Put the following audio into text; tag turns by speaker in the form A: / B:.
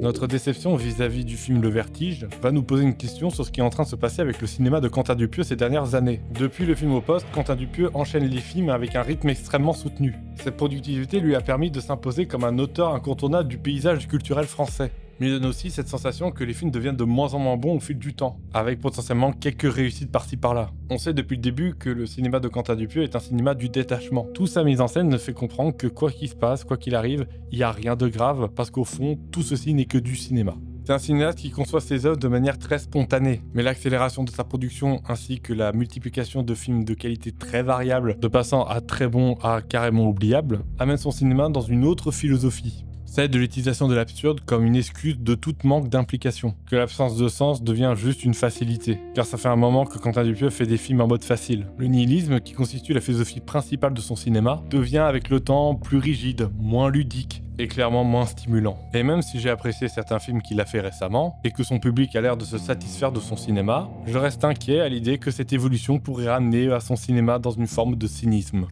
A: Notre déception vis-à-vis du film Le Vertige va nous poser une question sur ce qui est en train de se passer avec le cinéma de Quentin Dupieux ces dernières années. Depuis le film Au Poste, Quentin Dupieux enchaîne les films avec un rythme extrêmement soutenu. Cette productivité lui a permis de s'imposer comme un auteur incontournable du paysage culturel français. Mais il donne aussi cette sensation que les films deviennent de moins en moins bons au fil du temps, avec potentiellement quelques réussites par-ci par-là. On sait depuis le début que le cinéma de Quentin Dupieux est un cinéma du détachement. Toute sa mise en scène ne fait comprendre que quoi qu'il se passe, quoi qu'il arrive, il n'y a rien de grave, parce qu'au fond, tout ceci n'est que du cinéma. C'est un cinéaste qui conçoit ses œuvres de manière très spontanée, mais l'accélération de sa production ainsi que la multiplication de films de qualité très variable, de passant à très bon à carrément oubliable, amène son cinéma dans une autre philosophie. Celle de l'utilisation de l'absurde comme une excuse de tout manque d'implication, que l'absence de sens devient juste une facilité, car ça fait un moment que Quentin Dupieux fait des films en mode facile. Le nihilisme, qui constitue la philosophie principale de son cinéma, devient avec le temps plus rigide, moins ludique, et clairement moins stimulant. Et même si j'ai apprécié certains films qu'il a fait récemment, et que son public a l'air de se satisfaire de son cinéma, je reste inquiet à l'idée que cette évolution pourrait ramener à son cinéma dans une forme de cynisme.